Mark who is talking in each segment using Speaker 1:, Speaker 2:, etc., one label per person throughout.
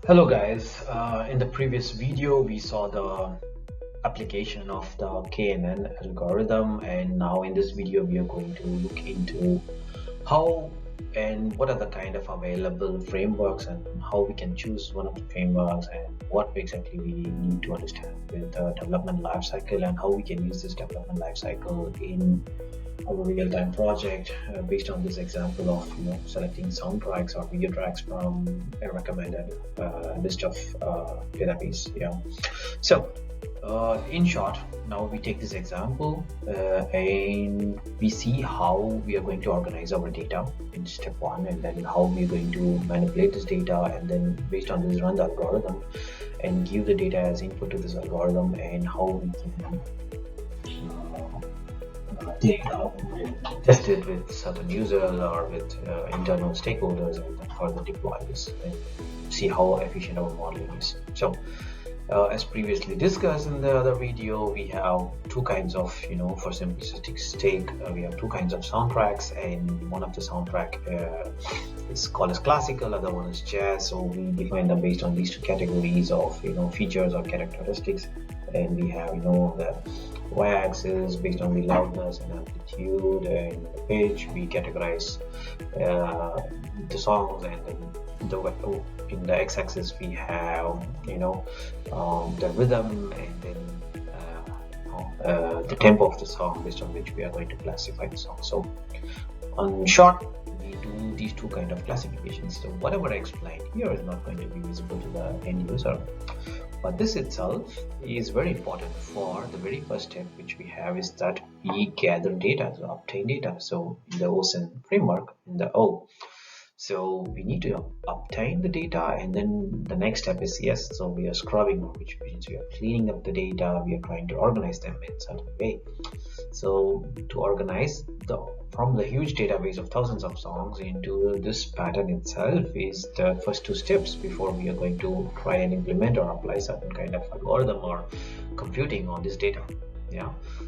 Speaker 1: Hello guys, in the previous video we saw the application of the KNN algorithm, and now in this video we are going to look into how and what are the kind of available frameworks and how we can choose one of the frameworks and what exactly we need to understand with the development lifecycle and how we can use this development lifecycle in our real-time project based on this example of selecting soundtracks or video tracks from a recommended list of database. So in short, now we take this example and we see how we are going to organize our data in step one, and then how we are going to manipulate this data, and then based on this run the algorithm and give the data as input to this algorithm, and how we can take it out and test it with certain users or with internal stakeholders, and then further deploy this and see how efficient our modeling is. So as previously discussed in the other video, we have two kinds of, for simplistic sake, we have two kinds of soundtracks, and one of the soundtrack is called as classical, other one is jazz. So we define them based on these two categories of features or characteristics, and we have the y-axis based on the loudness and amplitude and the pitch. We categorize the songs, and then in the x-axis we have the rhythm, and then the tempo of the song, based on which we are going to classify the song. So on short, we do these two kind of classifications. So whatever I explained here is not going to be visible to the end user, but this itself is very important. For the very first step which we have is that we gather data, so obtain data. So in the OSIN framework, in the O, so we need to obtain the data, and then the next step is so we are scrubbing, which means we are cleaning up the data, we are trying to organize them in a certain way. So to organize from the huge database of thousands of songs into this pattern itself is the first two steps before we are going to try and implement or apply certain kind of algorithm or computing on this data.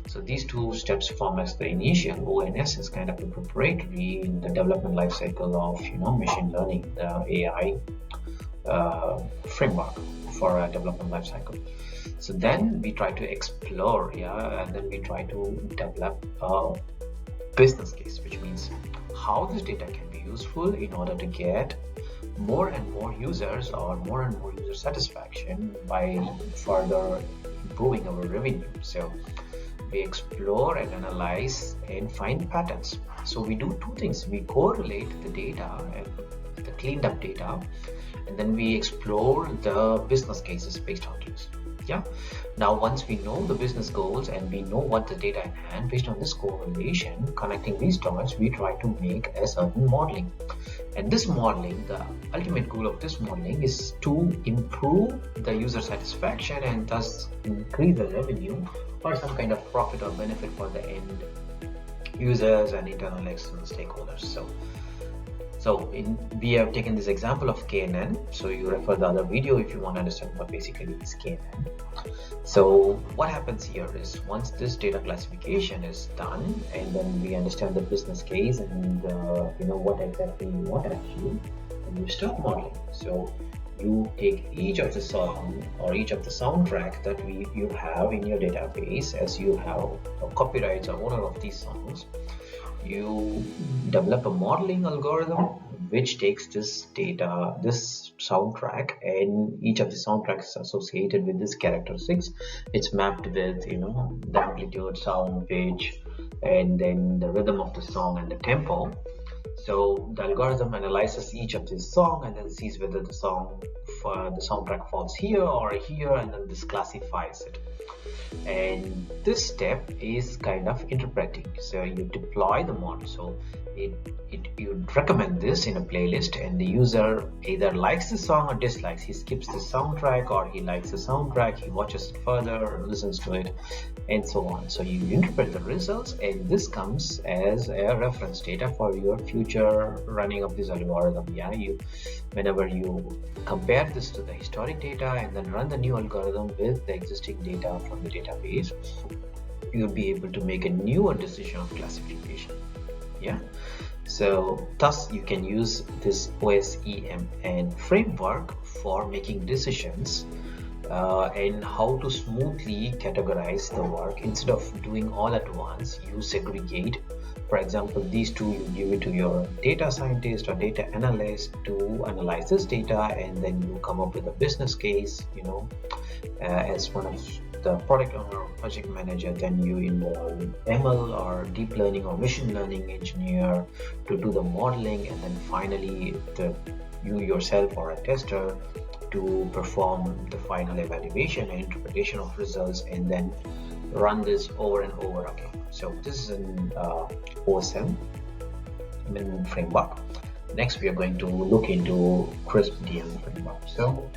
Speaker 1: So these two steps form as the initial. ONS is kind of the preparatory in the development lifecycle of machine learning, the AI framework for a development lifecycle. So then we try to explore, and then we try to develop a business case, which means how this data can be useful in order to get more and more users or more and more user satisfaction by further improving our revenue. So we explore and analyze and find patterns. So we do two things: we correlate the data and the cleaned up data, and then we explore the business cases based on this. Now once we know the business goals and we know what the data in hand, based on this correlation, connecting these dots, we try to make a certain modeling. And this modeling, the ultimate goal of this modeling is to improve the user satisfaction and thus increase the revenue or some kind of profit or benefit for the end users and internal and external stakeholders. We have taken this example of KNN, so you refer the other video if you want to understand what basically is KNN. So what happens here is, once this data classification is done, and then we understand the business case and what exactly you want to achieve, and you start modeling. So you take each of the song or each of the soundtrack that you have in your database, as you have copyrights or owner of these songs. You develop a modeling algorithm which takes this data, this soundtrack, and each of the soundtracks associated with this characteristics. It's mapped with the amplitude, sound, pitch, and then the rhythm of the song and the tempo. So the algorithm analyzes each of this song and then sees whether the soundtrack falls here or here, and then this classifies it. And this step is kind of interpreting. So you deploy the model. So you recommend this in a playlist, and the user either likes the song or dislikes. He skips the soundtrack, or he likes the soundtrack, he watches it further or listens to it, and so on. So you interpret the results, and this comes as a reference data for your future running of this algorithm. Whenever you compare this to the historic data and then run the new algorithm with the existing data from the database, you'll be able to make a newer decision of classification. Yeah. So thus you can use this OSEMN framework for making decisions and how to smoothly categorize the work. Instead of doing all at once, you segregate. For example, these two, you give it to your data scientist or data analyst to analyze this data, and then you come up with a business case, as one of the product owner or project manager. Then you involve ML or deep learning or machine learning engineer to do the modeling, and then finally you yourself or a tester to perform the final evaluation and interpretation of results, and then run this over and over again. So this is an OSM framework. Next, we are going to look into CRISP DM framework. So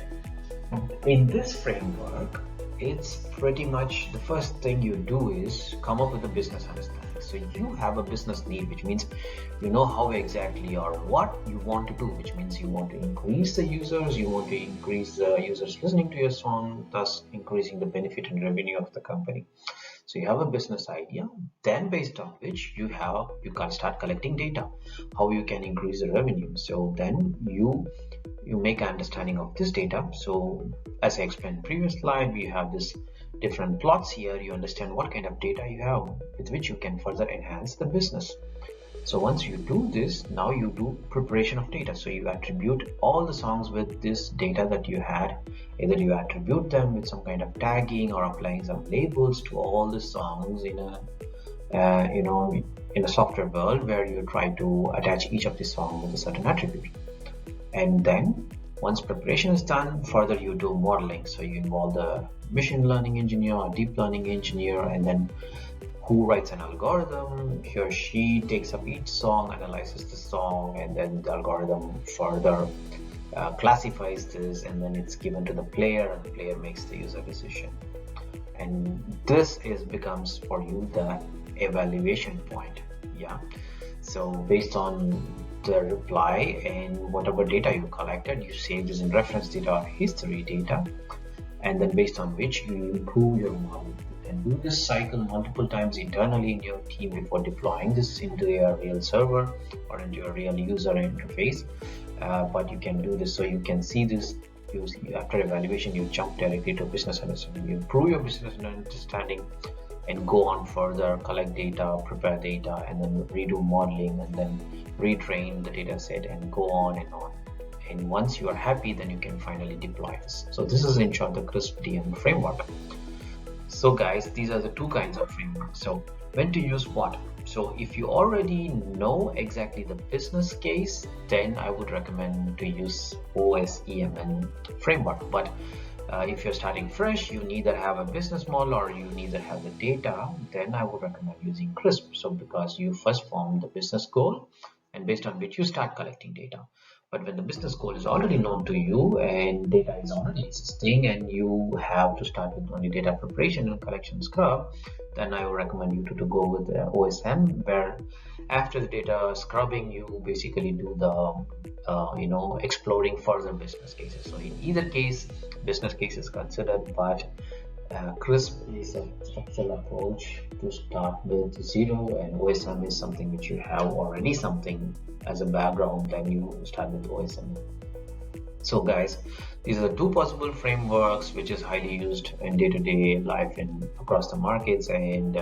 Speaker 1: in this framework, it's pretty much the first thing you do is come up with a business understanding. So you have a business need, which means you know how exactly or what you want to do, which means you want to increase the users, you want to increase the users listening to your song, thus increasing the benefit and revenue of the company. So you have a business idea, then based on which you can start collecting data, how you can increase the revenue. So then you make an understanding of this data. So as I explained previous slide, we have this different plots here. You understand what kind of data you have with which you can further enhance the business. So once you do this, now you do preparation of data. So you attribute all the songs with this data that you had. Either you attribute them with some kind of tagging or applying some labels to all the songs in a software world where you try to attach each of the songs with a certain attribute. And then once preparation is done, further you do modeling. So you involve the machine learning engineer or deep learning engineer, and then who writes an algorithm. He or she takes up each song, analyzes the song, and then the algorithm further classifies this, and then it's given to the player, and the player makes the user decision. And this becomes for you the evaluation point. Yeah. So based on the reply and whatever data you collected, you save this in reference data or history data, and then based on which you improve your model. You can do this cycle multiple times internally in your team before deploying this into a real server or into a real user interface. But you can do this, so you can see this. After evaluation, you jump directly to business understanding. You improve your business understanding and go on further, collect data, prepare data, and then redo modeling, and then retrain the data set, and go on and on. And once you are happy, then you can finally deploy this. So this is in short the CRISP DM framework. So guys, these are the two kinds of frameworks. So when to use what? So if you already know exactly the business case, then I would recommend to use OSEMN framework. But if you're starting fresh, you neither have a business model or you neither have the data, then I would recommend using CRISP. So because you first form the business goal, and based on which you start collecting data. But when the business goal is already known to you and data is already existing, and you have to start with only data preparation and collection scrub, then I would recommend you to go with OSM, where after the data scrubbing, you basically do the exploring further business cases. So in either case, business case is considered, but CRISP is a structural approach to start with zero, and OSM is something which you have already something as a background, then you start with OSM. So guys, these are the two possible frameworks which is highly used in day-to-day life and across the markets, and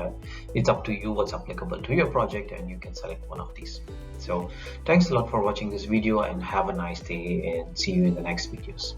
Speaker 1: it's up to you what's applicable to your project, and you can select one of these. So thanks a lot for watching this video, and have a nice day, and see you in the next videos.